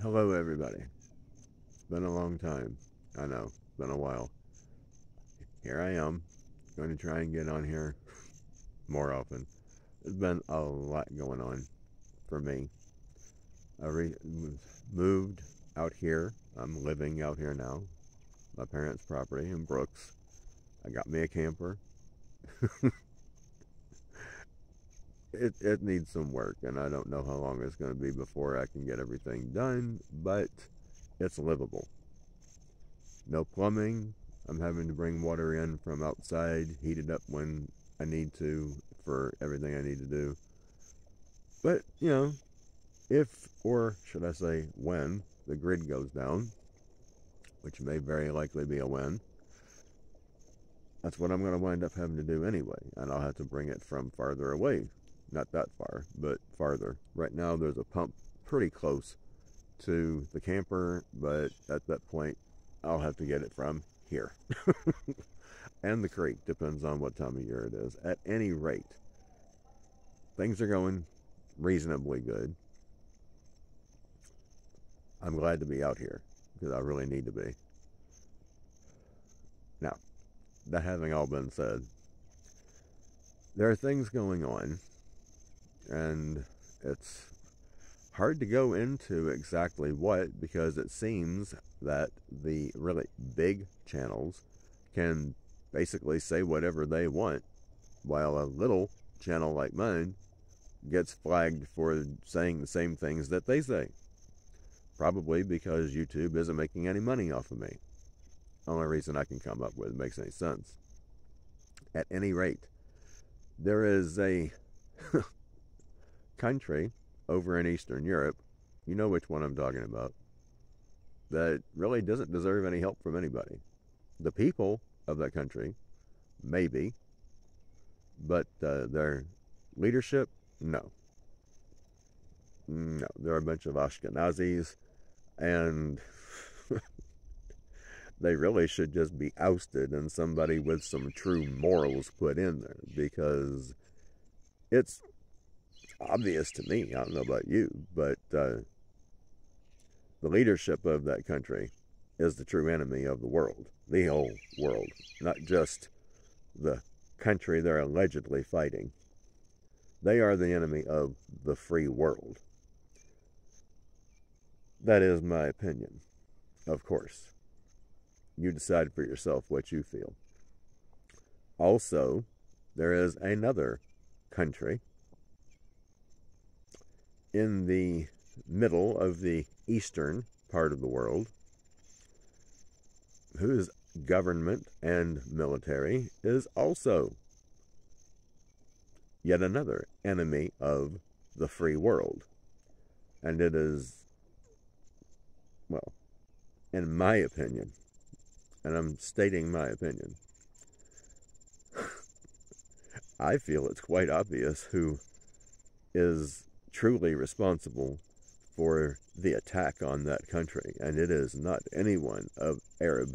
Hello, everybody. It's been a long time. I know, it's been a while. Here I am, going to try and get on here more often. There's been a lot going on for me. Moved out here. I'm living out here now. My parents' property in Brooks. I got me a camper. It needs some work, and I don't know how long it's going to be before I can get everything done, but it's livable. No plumbing. I'm having to bring water in from outside, heat it up when I need to for everything I need to do. But, if, or should I say when, the grid goes down, which may very likely be a when, that's what I'm going to wind up having to do anyway. And I'll have to bring it from farther away. Not that far, but farther. Right now there's a pump pretty close to the camper, but at that point I'll have to get it from here. And the creek, depends on what time of year it is. At any rate, things are going reasonably good. I'm glad to be out here because I really need to be. Now, that having all been said, there are things going on, and it's hard to go into exactly what, because it seems that the really big channels can basically say whatever they want, while a little channel like mine gets flagged for saying the same things that they say. Probably because YouTube isn't making any money off of me. Only reason I can come up with makes any sense. At any rate, there is a country over in Eastern Europe, you know which one I'm talking about, that really doesn't deserve any help from anybody. The people of that country, maybe, but their leadership, no. No, they're a bunch of Ashkenazis, and they really should just be ousted and somebody with some true morals put in there, because it's obvious to me, I don't know about you, but the leadership of that country is the true enemy of the world, the whole world, not just the country they're allegedly fighting. They are the enemy of the free world. That is my opinion, of course. You decide for yourself what you feel. Also, there is another country in the middle of the eastern part of the world whose government and military is also yet another enemy of the free world. And it is, well, in my opinion, and I'm stating my opinion, I feel it's quite obvious who is truly responsible for the attack on that country, and it is not anyone of Arab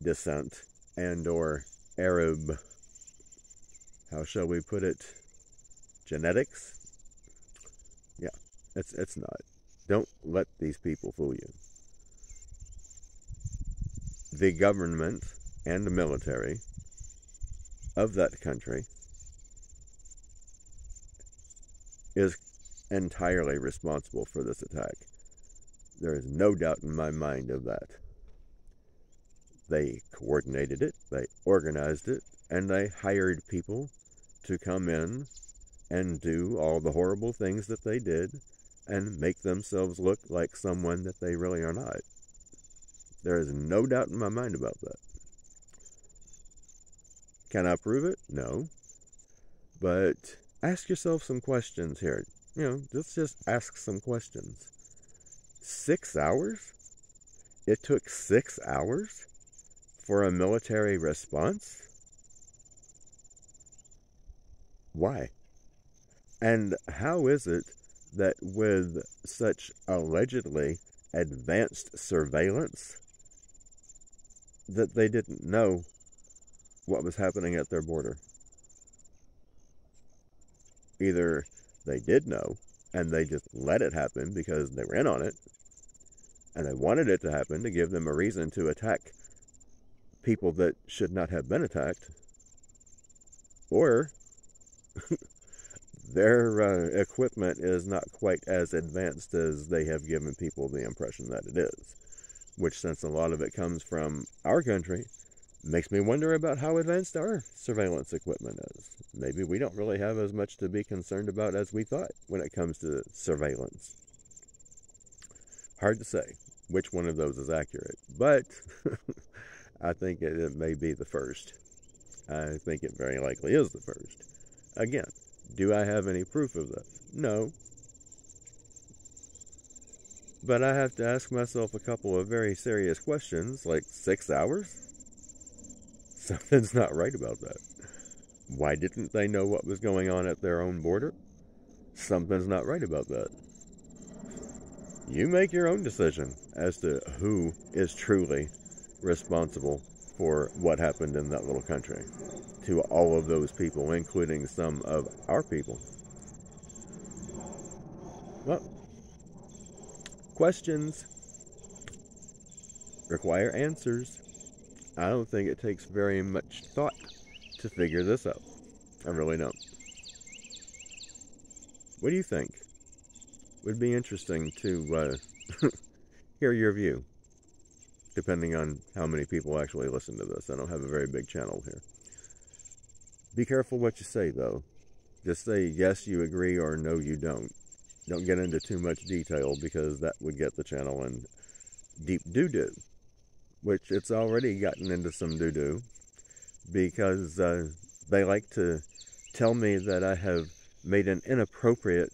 descent and or Arab, how shall we put it, genetics. Yeah, it's not. Don't let these people fool you. The government and the military of that country is entirely responsible for this attack. There is no doubt in my mind of that. They coordinated it, they organized it, and they hired people to come in and do all the horrible things that they did and make themselves look like someone that they really are not. There is no doubt in my mind about that. Can I prove it? No. But ask yourself some questions here. Let's just ask some questions. 6 hours? It took 6 hours for a military response? Why? And how is it that with such allegedly advanced surveillance that they didn't know what was happening at their border? Either they did know, and they just let it happen because they were in on it, and they wanted it to happen to give them a reason to attack people that should not have been attacked, or their equipment is not quite as advanced as they have given people the impression that it is, which, since a lot of it comes from our country, makes me wonder about how advanced our surveillance equipment is. Maybe we don't really have as much to be concerned about as we thought when it comes to surveillance. Hard to say which one of those is accurate, but I think it may be the first. I think it very likely is the first. Again, do I have any proof of this? No. But I have to ask myself a couple of very serious questions, like 6 hours? Something's not right about that. Why didn't they know what was going on at their own border? Something's not right about that. You make your own decision as to who is truly responsible for what happened in that little country to all of those people, including some of our people. Well, questions require answers. I don't think it takes very much thought to figure this out. I really don't. What do you think? Would be interesting to hear your view, depending on how many people actually listen to this. I don't have a very big channel here. Be careful what you say, though. Just say yes, you agree, or no, you don't. Don't get into too much detail, because that would get the channel in deep doo-doo, which it's already gotten into some doo-doo, because they like to tell me that I have made an inappropriate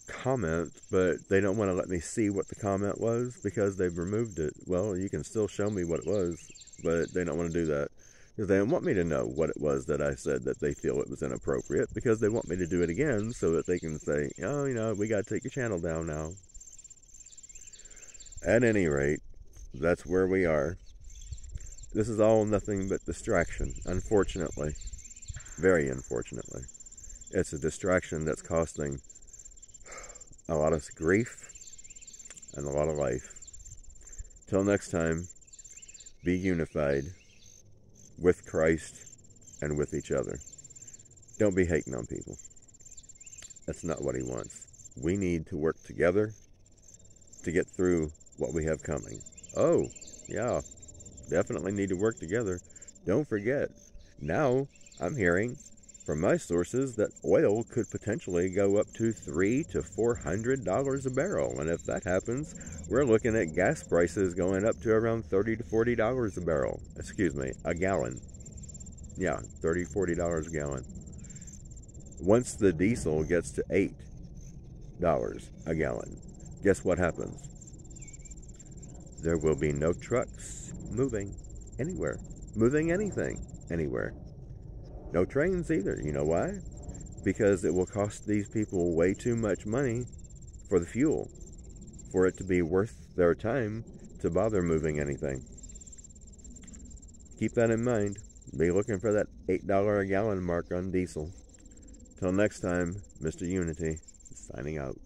comment, but they don't want to let me see what the comment was because they've removed it. Well, you can still show me what it was, but they don't want to do that because they don't want me to know what it was that I said that they feel it was inappropriate, because they want me to do it again so that they can say, oh, we got to take your channel down now. At any rate, that's where we are. This is all nothing but distraction, unfortunately. Very unfortunately. It's a distraction that's costing a lot of grief and a lot of life. Till next time, be unified with Christ and with each other. Don't be hating on people. That's not what he wants. We need to work together to get through what we have coming. Oh, yeah, definitely need to work together. Don't forget, now I'm hearing from my sources that oil could potentially go up to $300 to $400 a barrel. And if that happens, we're looking at gas prices going up to around $30 to $40 a barrel. Excuse me, a gallon. Yeah, $30, $40 a gallon. Once the diesel gets to $8 a gallon, guess what happens? There will be no trucks moving anywhere, moving anything anywhere. No trains either. You know why? Because it will cost these people way too much money for the fuel, for it to be worth their time to bother moving anything. Keep that in mind. Be looking for that $8 a gallon mark on diesel. Till next time, Mr. Unity, signing out.